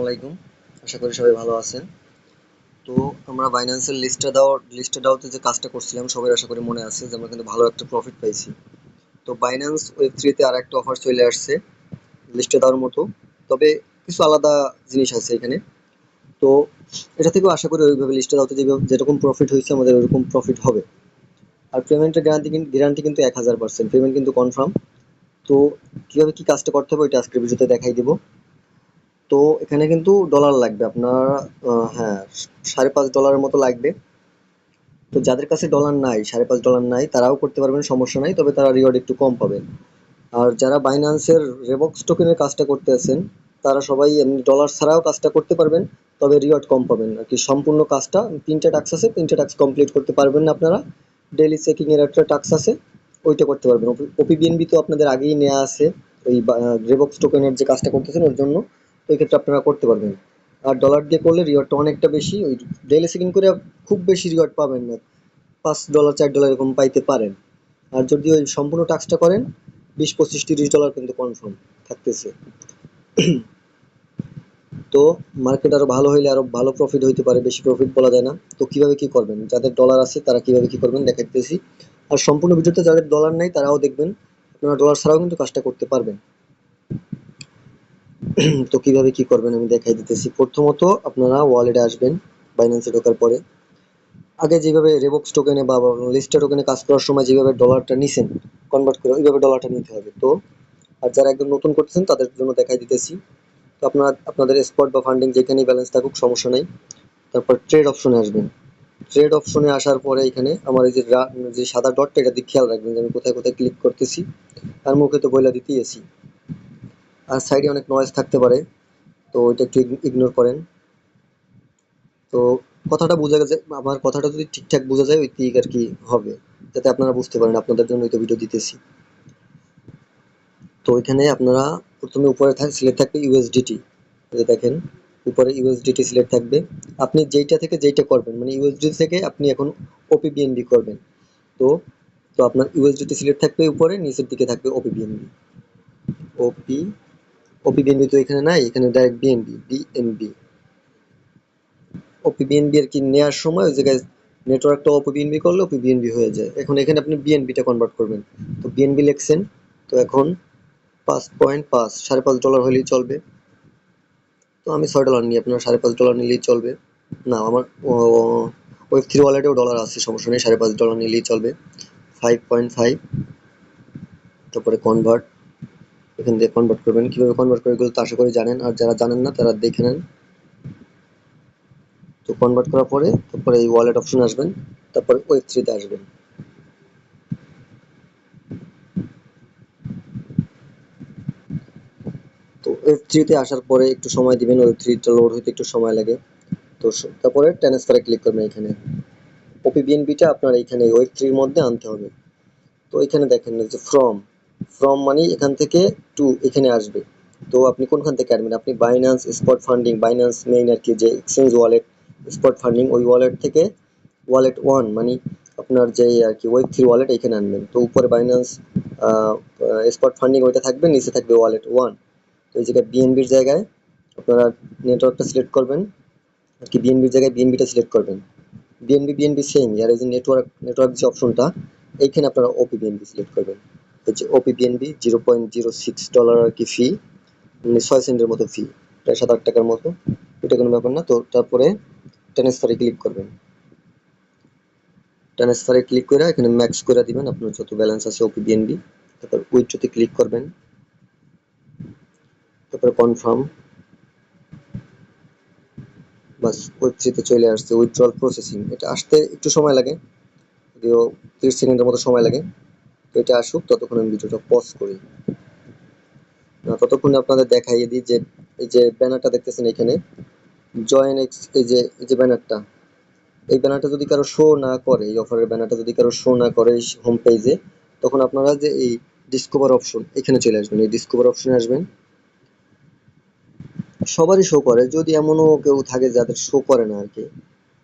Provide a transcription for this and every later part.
আলাইকুম। আশা করি সবাই ভালো আছেন। তো আমরা বাইন্যান্সের লিস্টে দাওতে যে কাজটা করছিলাম সবাই আশা করি মনে আছে যে আমরা কিন্তু ভালো একটা প্রফিট পাইছি। তো বাইন্যান্স ওয়েব 3 তে আর একটা অফার চলে আসছে লিস্টে দেওয়ার মতো। তবে কিছু আলাদা জিনিস আছে এখানে। তো এটা থেকেও আশা করি ওইভাবে লিস্টে দাওতে যেভাবে যেরকম প্রফিট হয়েছে আমাদের ওরকম প্রফিট হবে। আর পেমেন্টের গ্যারান্টি কিন্তু 1000%, পেমেন্ট কিন্তু কনফার্ম। তো কিভাবে কি কাজটা করতে হবে ওইটা আজকের ভিডিওতে দেখাই দিব। তো এখানে কিন্তু ডলার লাগবে আপনার, হ্যাঁ, $5.5 মতো লাগবে। তো যাদের কাছে ডলার নাই, $5.5 নাই, তারাও করতে পারবেন, সমস্যা নাই, তবে তারা রিওয়ার্ড একটু কম পাবেন। আর যারা বাইন্যান্সের রেবক্স টোকেনের কাজটা করতে আছেন তারা সবাই এমনি ডলার ছাড়াও কাজটা করতে পারবেন, তবে রিওয়ার্ড কম পাবেন আর কি। সম্পূর্ণ কাজটা 3টে টাস্ক আছে, 3টে টাস্ক কমপ্লিট করতে পারবেন না আপনারা। ডেইলি চেকিং এর একটা টাস্ক আছে, ওইটা করতে পারবেন। ওপিবিএনবি তো আপনাদের আগেই নেওয়া আছে ওই রেবক্স টোকেনের যে কাজটা করতেছেন ওর জন্য, তো এই ক্ষেত্রে আপনারা করতে পারবেন। আর ডলার দিয়ে করলে রিওয়ার্ডটা অনেকটা বেশি, ওই ডেইলি চেকিং করে খুব বেশি রিওয়ার্ড পাবেন না, $5 $4 এরকম পাইতে পারেন। আর যদি ওই সম্পূর্ণ টাস্কটা করেন 20 25 $30 কিন্তু কনফার্ম থাকতেছে। তো মার্কেট আরো ভালো হইলে আরো ভালো প্রফিট হইতে পারে, বেশি প্রফিট বলা যায় না। তো কিভাবে কি করবেন, যাদের ডলার আছে তারা কিভাবে কি করবেন দেখাইতেছি। আর সম্পূর্ণ ভিডিওতে যাদের ডলার নাই তারাও দেখবেন, আপনারা ডলার ছাড়াও কিন্তু কাজটা করতে পারবেন। তো কিভাবে কি করবেন আমি দেখাই দিতেছি। প্রথমত আপনারা ওয়ালেটে আসবেন, বাইন্যান্সে ঢোকার পরে আগে যেভাবে রেবক্স টোকেনে বা লিস্টেড টোকেনে কাজ করার সময় যেভাবে ডলারটা নিছেন কনভার্ট করে, ওইভাবে ডলারটা নিতে হবে। তো আর যারা একদম নতুন করতেছেন তাদের জন্য দেখাই দিতেছি। তো আপনারা আপনাদের স্পট বা ফান্ডিং যেখানেই ব্যালেন্স থাকুক সমস্যা নেই, তারপর ট্রেড অপশনে আসবেন। ট্রেড অপশনে আসার পরে এখানে আমার এই যে যে সাদা ডটটা, এটা দিকে খেয়াল রাখবেন যে আমি কোথায় কোথায় ক্লিক করতেছি। আর মুখে তো বইলা দিতেই আছি। আর সাইডে অনেক নয়েজ থাকতে পারে, তো ওইটা একটু ইগনোর করেন। তো কথাটা বোঝা গেছে, আমার কথাটা যদি ঠিকঠাক বোঝা যায় ওই ঠিক আর কি হবে, যাতে আপনারা বুঝতে পারেন, আপনাদের জন্য তো ভিডিও দিতেছি। তো এখানে আপনারা প্রথমে উপরে সিলেক্ট থাকবে ইউএসডিটি, দেখেন উপরে ইউএসডিটি সিলেক্ট থাকবে। আপনি যেইটা থেকে যেইটা করবেন, মানে ইউএসডি থেকে আপনি এখন ওপিবিএনবি করবেন। তো তো আপনার ইউএসডিটি সিলেক্ট থাকবে উপরে, নিচের দিকে থাকবে ওপিবিএনবি। ওপি ওপিবিএনবি তো এখানে নাই, এখানে ডাইরেক্ট বিএনবি। ওপিবিএনবি আর কি নেওয়ার সময় ওই জায়গায় নেটওয়ার্কটা ওপিবিএনবি করলে ওপিবিএনবি হয়ে যায়। এখন এখানে আপনি বিএনবিটা কনভার্ট করবেন। তো বিএনবি লিখছেন, তো এখন 5.5 $5.5 হলেই চলবে। তো আমি $6 নিই, আপনার $5.5 নিলেই চলবে। না, আমার ওয়েব 3 ওয়ালেটেও ডলার আছে, সমস্যা নেই, $5.5 নিলেই চলবে। 5.5, তারপরে কনভার্ট, এখান দিয়ে কনভার্ট করবেন। কিভাবে কনভার্ট করে এগুলো তো আশা করি জানেন, আর যারা জানেন না তারা দেখে নেন। তো কনভার্ট করার পরে তারপরে এই ওয়ালেট অপশন আসবেন, তারপরে ওয়েব 3 তে আসবেন। তো ওয়েব 3 তে আসার পরে একটু সময় দিবেন, ওয়েব 3 টা লোড হইতে একটু সময় লাগে। তো তারপরে ট্রান্সফারে ক্লিক করবেন। এখানে ওপিবিএনবিটা আপনার এইখানে ওয়েব 3 এর মধ্যে আনতে হবে। তো এখানে দেখেন যে ফ্রম, মানে এখান থেকে টু এখানে আসবে। তো আপনি কোনখান থেকে আনবেন, আপনি Binance spot funding, Binance main আর কি, যে এক্সচেঞ্জ ওয়ালেট স্পট ফান্ডিং, ওই ওয়ালেট থেকে ওয়ালেট 1 মানে আপনার যে আর কি ওয়েব 3 ওয়ালেট এখানে আনবেন। তো উপরে বাইন্যান্স স্পট ফান্ডিং ওইটা থাকবে, নিচে থাকবে ওয়ালেট 1। তো এই জায়গায় বিএনবির জায়গায় আপনারা নেটওয়ার্কটা সিলেক্ট করবেন আর কি, বিএনবির জায়গায় বিএনবিটা সিলেক্ট করবেন। বিএনবি সেম, আর এই যে নেটওয়ার্ক যে অপশনটা, এইখানে আপনারা ওপিবিএনবি সিলেক্ট করবেন। এই যে ওপিবিএনবি $0.06 আর কি ফি, মানে 6 সেন্টের মতো ফি, প্রায় 7-8 টাকার মতো। এটা কোনো ব্যাপার না। তো তারপরে ট্রান্সফারে ক্লিক করবেন। ট্রান্সফারে ক্লিক করে এখানে ম্যাক্স করে দিবেন আপনার যত ব্যালেন্স আছে ওপিবিএনবি। তারপর উইথড্রতে ক্লিক করবেন, তারপরে কনফার্ম। বাস, ওয়েব 3 তে চলে আসছে। উইথড্রল প্রসেসিং, এটা আসতে একটু সময় লাগে, যদিও 30 সেকেন্ডের মতো সময় লাগে। তো এটা আসুক, ততক্ষণ আমি ভিডিওটা পজ করি। ততক্ষণে আপনাদের দেখাইয়ে দিই যে এই যে ব্যানারটা দেখতেছেন এখানে, জয়েন এক্স, এই যে ব্যানারটা, এই ব্যানারটা যদি কারো শো না করে, এই অফারের ব্যানারটা যদি কারো শো না করে হোম পেজে, তখন আপনারা যে এই ডিসকভার অপশন এখানে চলে আসবেন। এই ডিসকভার অপশনে আসবেন, সবারই শো করে, যদি এমনও কেউ থাকে যাদের শো করে না আর কি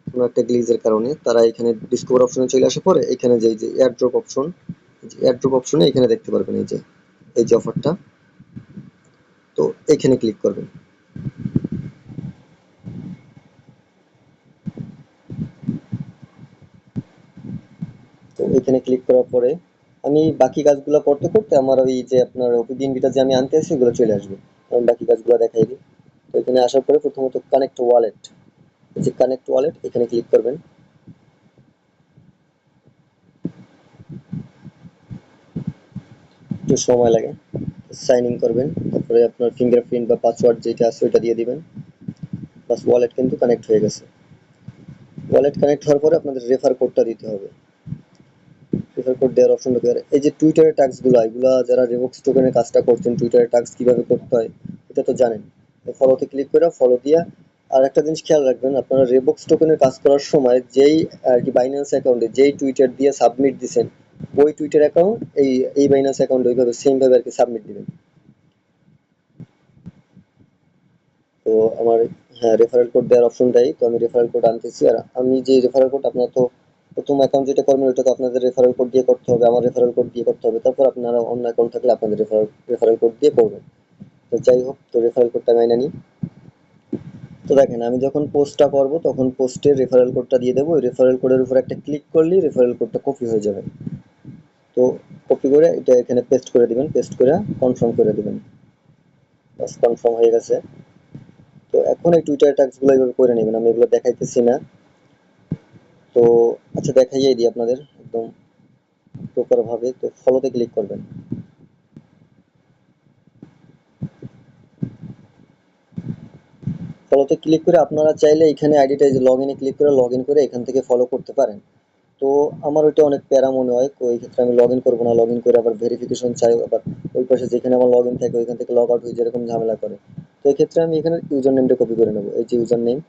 কোনো একটা গ্লিজের কারণে, তারা এখানে ডিসকভার অপশনে চলে আসে পরে এখানে যে এয়ারড্রপ অপশন, এয়ারড্রপ অপশনে এখানে দেখতে পারবেন এই যে অফারটা। তো এখানে ক্লিক করবেন। এখানে ক্লিক করার পরে আমি বাকি কাজগুলো করতে করতে আমার ওই যে আপনার ওপিবিএনবিটা যে আমি আনতে আসছি এগুলো চলে আসবে। আমি বাকি কাজগুলো দেখাই দিই। তো এখানে আসার পরে প্রথমত কানেক্ট ওয়ালেট, যে কানেক্ট ওয়ালেট এখানে ক্লিক করবেন। একটু সময় লাগে, সাইন ইন করবেন, তারপরে আপনার ফিঙ্গারপ্রিন্ট বা পাসওয়ার্ড যেটা আছে ওইটা দিয়ে দিবেন। বাস, ওয়ালেট কিন্তু কানেক্ট হয়ে গেছে। ওয়ালেট কানেক্ট হওয়ার পরে আপনাদের রেফার কোডটা দিতে হবে। রেফার কোড দেওয়ার অপশন ঢুকে এই যে টুইটারের টাস্কগুলো, এগুলো যারা রেভোক্স টোকেনের কাজটা করছেন, টুইটারের টাস্ক কিভাবে করতে হয় এটা তো জানেন। ফলোতে ক্লিক করে ফলো দিয়া আর একটা জিনিস খেয়াল রাখবেন, আপনারা রেভোক্স টোকেনের কাজ করার সময় যেই আর কি বাইন্যান্স অ্যাকাউন্টে যেই টুইটার দিয়ে সাবমিট দিছেন ওই টুইটার অ্যাকাউন্ট এই বাইন্যান্স অ্যাকাউন্ট ওইভাবে সেম ভাবে আর কি সাবমিট দিবেন। তো আমার, হ্যাঁ, রেফারেল কোড দেওয়ার অপশনটাই তো আমি রেফারেল কোড আনতেছি। আর আমি যে রেফারেল কোড, আপনার তো প্রথম অ্যাকাউন্ট যেটা করবেন ওইটা তো আপনাদের রেফারেল কোড দিয়ে করতে হবে, আমার রেফারেল কোড দিয়ে করতে হবে, তারপর আপনারা অন্য অ্যাকাউন্ট থাকলে আপনাদের রেফারেল কোড দিয়ে করবেন। তো যাই হোক, তো রেফারেল কোডটা মাইনে নিই। তো দেখেন আমি যখন পোস্টটা করবো তখন পোস্টের রেফারেল কোডটা দিয়ে দেবো। ওই রেফারেল কোডের উপর একটা ক্লিক করলেই রেফারেল কোডটা কপি হয়ে যাবে। তো কপি করে এটা এখানে পেস্ট করে দিবেন, পেস্ট করে কনফার্ম করে দিবেন। বাস, কনফার্ম হয়ে গেছে। তো এখন এই টুইটার ট্যাক্সগুলো এইভাবে করে নেবেন, আমি এগুলো দেখাইতেছি না। তো আচ্ছা, দেখাইয়ে দিই আপনাদের একদম প্রপার ভাবে। তো ফলোতে ক্লিক করবেন। ফলোতে ক্লিক করে আপনারা চাইলে এখানে আইডিটা লগ ইনে ক্লিক করে লগ ইন করে এখান থেকে ফলো করতে পারেন। তো আমার ওইটা অনেক প্যারা মনে হয়, তো এই ক্ষেত্রে আমি লগ ইন করবো না। লগ ইন করে আবার ভেরিফিকেশন চাই, আবার ওই পাশে যেখানে আমার লগ ইন থাকে ওইখান থেকে লগ আউট হয়ে যেরকম ঝামেলা করে। তো এই ক্ষেত্রে আমি এখানে ইউজার নেমটা কপি করে নেবো। এই যে ইউজার নেম,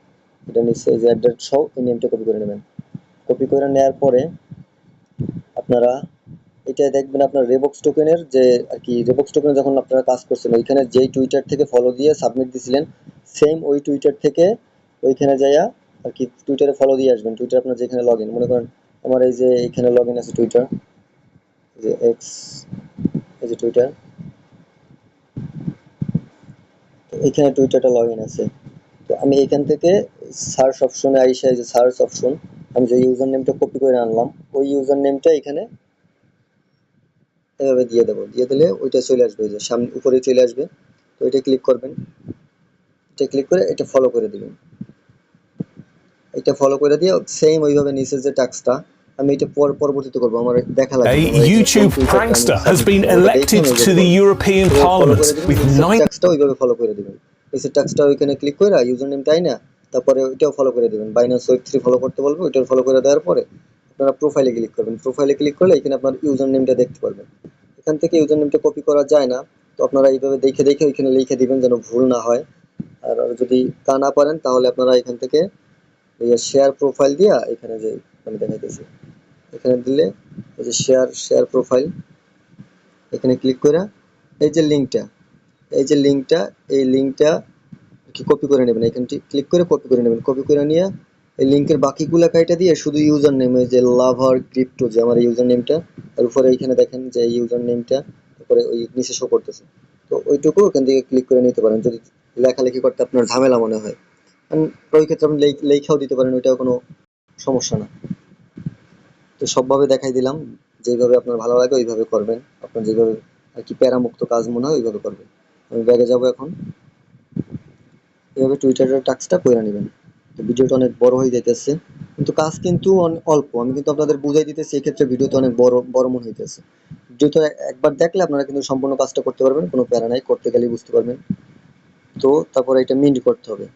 এটা নিচে এই যে অ্যাড্রেস সহ এই নেমটা কপি করে নেবেন। কপি করে নেওয়ার পরে আপনারা এটা দেখবেন আপনার রেবক্স টোকেনের যে আর কি, রেবক্স টোকেনে যখন আপনারা কাজ করছেন ওইখানে যেই টুইটার থেকে ফলো দিয়ে সাবমিট দিছিলেন সেম ওই টুইটার থেকে ওইখানে যাইয়া আর কি টুইটারে ফলো দিয়ে আসবেন। টুইটার আপনার যেখানে লগ ইন, মনে করেন আমার এই যে এখানে লগ ইন আছে টুইটার, যে এক্স, এই যে টুইটার, তো এখানে টুইটারটা লগ ইন আছে। তো আমি এখান থেকে সার্চ অপশনে আইসা, এই যে সার্চ অপশন, আমি যে ইউজার নেমটা কপি করে আনলাম ওই ইউজার নেমটা এখানে এভাবে দিয়ে দেবো। দিয়ে দিলে ওইটা চলে আসবে, যে সামনে উপরে চলে আসবে। তো এটা ক্লিক করবেন, এটা ক্লিক করে এটা ফলো করে দিবেন। এটা ফলো করে দিয়ে সেম ওইভাবে নিচে যে টাস্কটা আমি এটা পরবর্তীতে করবো, আমার দেখা লাগবে A যে আমার এখানে কোন YouTube টুইটারটা আমি prankster has সাবমিট been করবো ওটা দেখে elected আমি to ওইভাবে the করবো। European তো ফলো করে Parliament দিবেন, with নিচের 9 টাস্কটা ওইভাবে ফলো করে দিবেন। নিচের টাস্কটা ওইখানে ক্লিক করে ইউজার নেম তাই না, তারপরে ওইটাও ফলো করে দিবেন। বাইনান্স ওয়েব3 ফলো করতে বলবো, ওইটাও ফলো করে দেওয়ার পরে আপনারা প্রোফাইলে ক্লিক করবেন। প্রোফাইলে ক্লিক করলে এখানে আপনার ইউজার নেমটা দেখতে পারবেন। এখান থেকে ইউজার নেমটা কপি করা যায় না, তো আপনারা এইভাবে দেখে দেখে ওইখানে লিখে দিবেন যেন ভুল না হয়। আর যদি তা না পারেন তাহলে আপনারা এখান থেকে এই যে শেয়ার প্রোফাইল দিয়া এখানে যে আমি দেখাইতেছি, এখানে দিলে এই যে শেয়ার প্রোফাইল, এখানে ক্লিক করে এই যে লিঙ্কটা, এই যে লিঙ্কটা, এই লিঙ্কটা কি কপি করে নেবেন। এখানে ক্লিক করে কপি করে নেবেন। কপি করে নিয়ে এই লিঙ্কের বাকিগুলা কাইটা দিয়ে শুধু ইউজার নেম, এই যে লাভার ক্রিপ্টো যে আমার ইউজার নেমটা, তার উপরে এইখানে দেখেন যে ইউজার নেমটা, তারপরে ওই নিচে শো করতেছে। তো ওইটুকু ওখান থেকে ক্লিক করে নিতে পারেন যদি লেখালেখি করতে আপনার ঝামেলা মনে হয়। ওই ক্ষেত্রে আপনি লেখাও দিতে পারেন, ওইটাও কোনো সমস্যা না। তো সবভাবে দেখাই দিলাম, যেভাবে আপনার ভালো লাগে ওইভাবে করবেন। আপনার যেভাবে আর কি প্যারামুক্ত কাজ মনে হয় ওইভাবে করবেন। আমি ব্যাগে যাব এখন। এভাবে টুইটারের টাস্কটা করে নেবেন। তো ভিডিওটা অনেক বড় হয়ে যাইতেছে, কিন্তু কাজ কিন্তু অল্প। আমি কিন্তু আপনাদের বুঝাই দিতেছি, এক্ষেত্রে ভিডিওতে অনেক বড় বড় মনে হইতেছে। ভিডিওটা একবার দেখলে আপনারা কিন্তু সম্পূর্ণ কাজটা করতে পারবেন, কোনো প্যারা নাই, করতে গেলেই বুঝতে পারবেন। তো তারপরে এটা মিন্ট করতে হবে।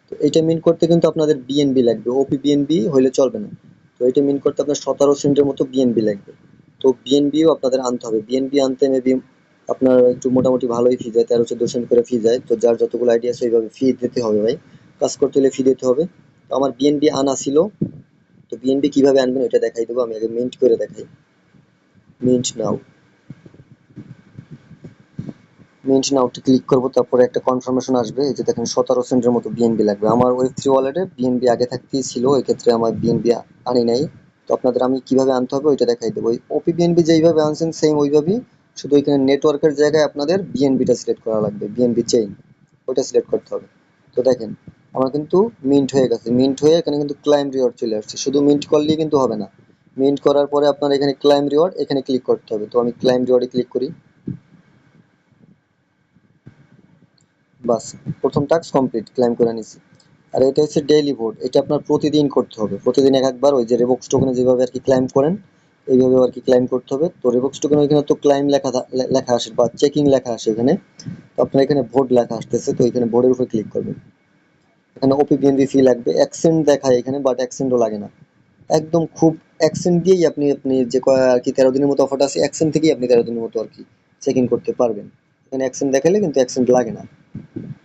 তো এটা মিন্ট করতে কিন্তু আপনাদের বিএনবি লাগবে, ওপি বিএনবি হইলে চলবে না। তো এটা মিন্ট করতে আপনার 17 সেন্টের মতো বিএনবি লাগবে। তো বিএনবিও আপনাদের আনতে হবে। বিএনবি আনতে মেবি আপনার একটু মোটামুটি ভালোই ফি যায়, 13-14 সেন্ট করে ফি যায়। তো যার যতগুলো আইডিয়া আছে ওইভাবে ফি দিতে হবে ভাই, কাজ করতে হলে ফি দিতে হবে। তো আমার বিএনবি আনা ছিল। তো বিএনবি কিভাবে আনবেন ওইটা দেখাই দেবো, আমি আগে মিন্ট করে দেখাই। মিন্ট নাও, মিন্ট নাওতে ক্লিক করবো, তারপরে একটা কনফার্মেশন আসবে। এই যে দেখেন 17 সেন্টের মতো বিএনবি লাগবে। আমার ওয়েব3 ওয়ালেটে বিএনবি আগে থাকতেই ছিল, ওই ক্ষেত্রে আমার বিএনবি আনি নাই। তো আপনাদের আমি কিভাবে আনতে হবে ওইটা দেখাই দেবো। ওই ওপি বিএনবি যেইভাবে আনছেন সেম ওইভাবেই, শুধু এখানে নেটওয়ার্কের জায়গায় আপনাদের বিএনবিটা সিলেক্ট করা লাগবে, বিএনবি চেইন ওইটা সিলেক্ট করতে হবে। তো দেখেন আমার কিন্তু মিন্ট হয়ে গেছে। মিন্ট হয়ে এখানে কিন্তু ক্লাইম রিওয়ার্ড চলে আসছে। শুধু মিন্ট করলেই কিন্তু হবে না, মিন্ট করার পরে আপনার এখানে ক্লাইম রিওয়ার্ড এখানে ক্লিক করতে হবে। তো আমি ক্লাইম রিওয়ার্ডে ক্লিক করি। বাস, প্রথম টাস্ক কমপ্লিট, ক্লাইম করে নিছি। আর এটা হচ্ছে ডেইলি ভোট, এটা আপনার প্রতিদিন করতে হবে, প্রতিদিন এক একবার ওই যে রেবক্স টোকেনে যেভাবে আর কি ক্লাইম করেন এইভাবে আর কি ক্লাইম করতে হবে। তো রেবক্স টোকেন ওইখানে তো ক্লাইম লেখা আসে বা চেকিং লেখা আসে এখানে। তো আপনার এখানে ভোট লেখা আসতেছে, তো এখানে ভোটের উপর ক্লিক করবেন। এখানে ওপিবিএনবি ফি লাগবে, অ্যাকসেন্ট দেখায় এখানে, বাট অ্যাকসেন্টও লাগে না। একদম খুব অ্যাকসেন্ট দিয়েই আপনি আপনি যে আর কি 13 দিনের মতো অফারটা আছে, অ্যাকসেন্ট থেকেই আপনি 13 দিনের মতো আর কি চেক ইন করতে পারবেন। এখানে অ্যাকসেন্ট দেখালে কিন্তু অ্যাকসেন্ট লাগে না।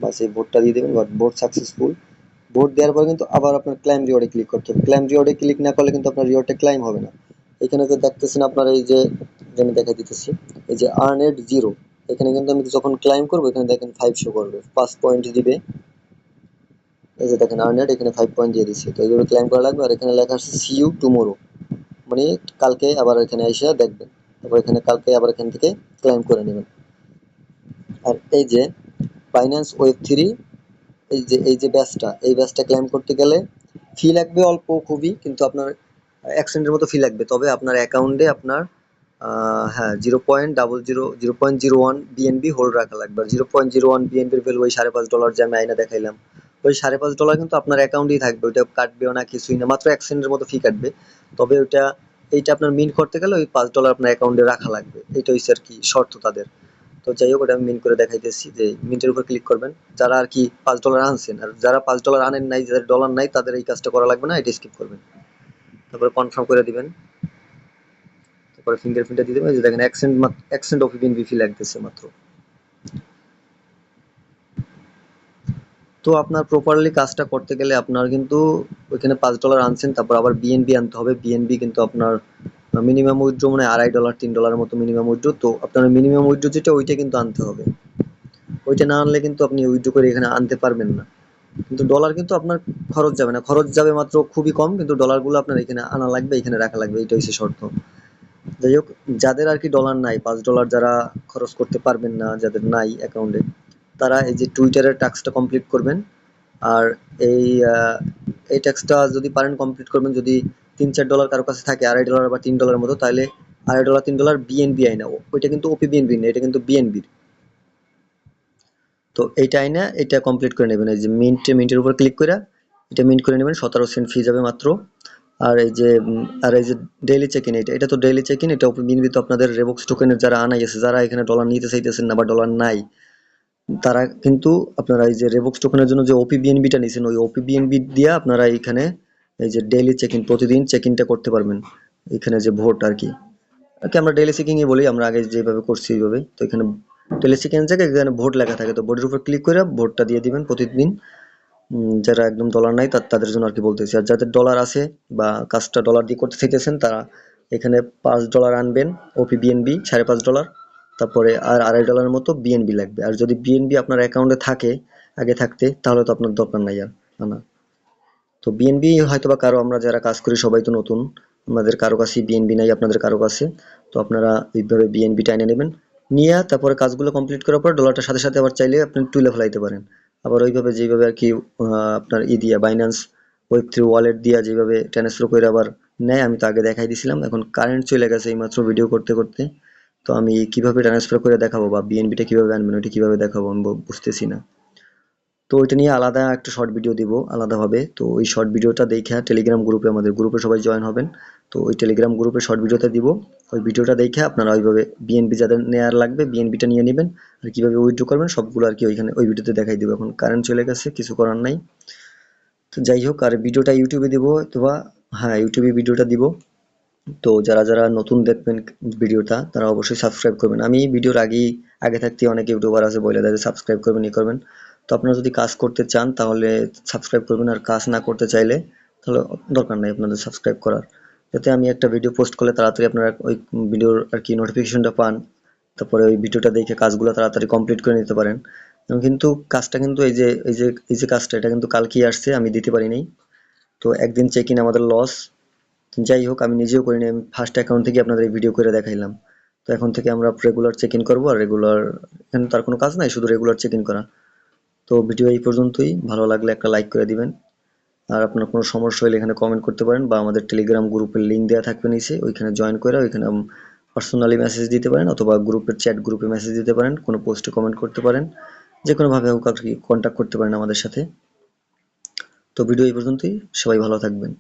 বাস এই ভোটটা দিয়ে দেবেন, বাট ভোট সাকসেসফুল। ভোট দেওয়ার পর কিন্তু আবার আপনার ক্লাইম রিওয়ার্ডে ক্লিক করতে হবে। ক্লাইম রিওয়ার্ডে ক্লিক না করলে কিন্তু আপনার রিওয়ার্ডটা ক্লাইম হবে না। এখানে যে দেখতেছেন আপনার এই যে, আমি দেখা দিতেছি, এই যে আর্ন এট 0, এখানে কিন্তু আমি যখন ক্লাইম করবো এখানে দেখেন 5 শো করবে, 5 পয়েন্ট দিবে। এই যে দেখেন আর্ন এট, এখানে 5 পয়েন্ট দিয়ে দিচ্ছে। তো এইভাবে ক্লাইম করা লাগবে। আর এখানে লেখা আছে সি ইউ টুমোরো, মানে কালকে আবার এখানে এসে দেখবেন। তারপর এখানে কালকে আবার এখান থেকে ক্লাইম করে নেবেন। আর এই যে বাইন্যান্স ওয়েব থ্রি, এই যে ব্যাচটা, এই ব্যাচটা ক্লাইম করতে গেলে ফি লাগবে অল্প খুবই, কিন্তু আপনার 1 সেন্টের মতো ফি লাগবে। তবে আপনার অ্যাকাউন্টে আপনার হ্যাঁ 0.001 বিএনবি হোল্ড রাখা লাগবে। আর 0.01 বিএনবির ভ্যালু ওই $5.5 যে আমি আইনা দেখাইলাম, ওই $5.5 কিন্তু আপনার অ্যাকাউন্টেই থাকবে, ওইটা কাটবেও না কিছুই না, মাত্র 1 সেন্টের মতো ফি কাটবে। তবে ওইটা, এইটা আপনার মিন্ট করতে গেলে ওই $5 আপনার অ্যাকাউন্টে রাখা লাগবে, এটা হচ্ছে আর কি শর্ত তাদের। তো যাই হোক, ওটা আমি মিন্ট করে দেখাইতেছি যে মিন্টের উপর ক্লিক করবেন যারা আর কি $5 আনছেন। আর যারা $5 আনেন নাই, যাদের ডলার নাই, তাদের এই কাজটা করা লাগবে না, এটা স্কিপ করবেন। তারপরে কনফার্ম করে দিবেন। তারপরে ফিঙ্গারপ্রিন্টটা দিয়ে দেবেন। যে দেখেন 1 সেন্ট অফ বিএনবি ফি লাগতেছে মাত্র। তো আপনার প্রপারলি কাজটা করতে গেলে আপনার কিন্তু ওইখানে $5 আনছেন, তারপর আবার বিএনবি আনতে হবে। বিএনবি কিন্তু আপনার মিনিমাম উইথড্র মানে $2.5 $3 মতো মিনিমাম উইথড্র। তো আপনার মিনিমাম উইথড্র যেটা, ওইটা কিন্তু আনতে হবে। ওইটা না আনলে কিন্তু আপনি উইথড্র করে এখানে আনতে পারবেন না। কিন্তু ডলার কিন্তু আপনার খরচ যাবে না, খরচ যাবে মাত্র খুবই কম, কিন্তু ডলারগুলো আপনার এখানে আনা লাগবে, এখানে রাখা লাগবে, এটা হচ্ছে শর্ত। যাই হোক, যাদের আর কি ডলার নাই, $5 যারা খরচ করতে পারবেন না, যাদের নাই অ্যাকাউন্টে, তারা এই যে টুইটারের টাস্কটা কমপ্লিট করবেন। আর এই এই টাস্কটা যদি পারেন কমপ্লিট করবেন। যদি $3-4 কারো কাছে থাকে, $2.5 বা $3 মতো, তাহলে $2.5 $3 বিএনবি আইনা, ওইটা কিন্তু ওপি বিএনবি না, এটা কিন্তু বিএনবির। তো এইটা আইনা এটা কমপ্লিট করে নেবেন। এই যে মিন্টের উপর ক্লিক করে এটা মিন্ট করে নেবেন, 17 সেন্ট ফি যাবে মাত্র। আর এই যে আর এই যে ডেইলি চেক ইন, এটা তো ডেইলি চেক ইন, এটা বিএনবি। তো আপনাদের রেবক্স টোকেনের যারা আনাই আছে, যারা এখানে ডলার নিতে চাইতেছেন না বা ডলার নাই, তারা কিন্তু আপনারা এই যে রেবক্স টোকেনের জন্য যে ওপি বিএনবিটা নিছেন, ওই ওপি বিএনবি দিয়ে আপনারা এখানে এই যে ডেইলি চেক ইন, প্রতিদিন চেক ইনটা করতে পারবেন। এখানে যে ভোট আর কি, আমরা ডেইলি চেকিংই বলি, আমরা আগে যেভাবে করছি এইভাবে। তো এখানে ডেইলি চেকিং জায়গায় এখানে ভোট লেখা থাকে, তো ভোটের উপর ক্লিক করে ভোটটা দিয়ে দিবেন প্রতিদিন। যারা একদম ডলার নাই তাদের জন্য আর কি বলতেছি। আর যাদের ডলার আছে বা কাজটা ডলার দিয়ে করতে চাইতেছেন, তারা এখানে $5 আনবেন ওপি বিএনবি, $5.5। তারপরে আর $2.5 মতো বিএনবি লাগবে। আর যদি বিএনবি আপনার অ্যাকাউন্টে থাকে আগে থাকতে, তাহলে তো আপনার দরকার নাই আর আনা। তো বিএনবি হয়তো বা কারো, আমরা যারা কাজ করি সবাই তো নতুন, আমাদের কারো কাছে বিএনবি নাই, আপনাদের কারো কাছে। তো আপনারা এইভাবে বিএনবিটা এনে নেবেন, নিয়ে তারপরে কাজগুলো কমপ্লিট করার পর ডলারটার সাথে সাথে আবার চাইলে আপনি তুলে ফেলাইতে পারেন। আবার ওইভাবে যেভাবে আর কি আপনার দিয়া বাইন্যান্স ওয়েব থ্রি ওয়ালেট দিয়া যেভাবে ট্রান্সফার করে আবার নেয়, আমি তো আগে দেখাই দিছিলাম। এখন কারেন্ট চলে গেছে এইমাত্র ভিডিও করতে করতে। তো আমি কিভাবে ট্রান্সফার করে দেখাবো বা বিএনবিটা কিভাবে আনবেন ওইটা কিভাবে দেখাবো আমি বুঝতেছি না। তো ওইটা নিয়ে আলাদা একটা শর্ট ভিডিও দিব আলাদাভাবে। তো ওই শর্ট ভিডিওটা দেখে টেলিগ্রাম গ্রুপে, আমাদের গ্রুপে সবাই জয়েন হবেন। তো ওই টেলিগ্রাম গ্রুপে শর্ট ভিডিওটা দিব, ওই ভিডিওটা দেখে আপনারা ওইভাবে বিএনবি যাদের নেয়ার লাগবে বিএনবিটা নিয়ে নেবেন। আর কিভাবে উইথড্র করবেন সবগুলো আর কি ওইখানে ওই ভিডিওতে দেখাই দিব। এখন কারেন্ট চলে গেছে, কিছু করার নাই। তো যাই হোক, আর ভিডিওটা ইউটিউবে দিব, অথবা হ্যাঁ ইউটিউবে ভিডিওটা দিব। তো যারা যারা নতুন দেখবেন ভিডিওটা, তারা অবশ্যই সাবস্ক্রাইব করবেন। আমি ভিডিওর আগে থাকতে অনেক ইউটিউবার আছে বলে দেয় সাবস্ক্রাইব করবেন, ই করবেন। তো আপনারা যদি কাজ করতে চান তাহলে সাবস্ক্রাইব করবেন, আর কাজ না করতে চাইলে তাহলে দরকার নাই আপনাদের সাবস্ক্রাইব করার। যাতে আমি একটা ভিডিও পোস্ট করলে তাড়াতাড়ি আপনারা ওই ভিডিওর আর কি নোটিফিকেশনটা পান, তারপরে ওই ভিডিওটা দেখে কাজগুলো তাড়াতাড়ি কমপ্লিট করে নিতে পারেন। কিন্তু কাজটা কিন্তু এই যে কাজটা, এটা কিন্তু কালকেই আসছে, আমি দিতে পারি নাই। তো একদিন চেক ইন আমাদের লস। যাই হোক, আমি নিজেও করিনি, আমি ফার্স্ট অ্যাকাউন্ট থেকে আপনাদের এই ভিডিও করে দেখাইলাম। তো এখন থেকে আমরা রেগুলার চেক ইন করবো, আর রেগুলার এখানে তার কোনো কাজ নাই, শুধু রেগুলার চেক ইন করা। তো ভিডিও এই পর্যন্তই, ভালো লাগলে একটা লাইক করে দিবেন। আর আপনার কোনো সমস্যা হলে এখানে কমেন্ট করতে পারেন, বা আমাদের টেলিগ্রাম গ্রুপের লিঙ্ক দেওয়া থাকবে নিচে, ওইখানে জয়েন করে ওইখানে পার্সোনালি মেসেজ দিতে পারেন, অথবা গ্রুপের চ্যাট গ্রুপে মেসেজ দিতে পারেন, কোনো পোস্টে কমেন্ট করতে পারেন, যে কোনোভাবে হোক আর কি কন্ট্যাক্ট করতে পারেন আমাদের সাথে। তো ভিডিও এই পর্যন্তই, সবাই ভালো থাকবেন।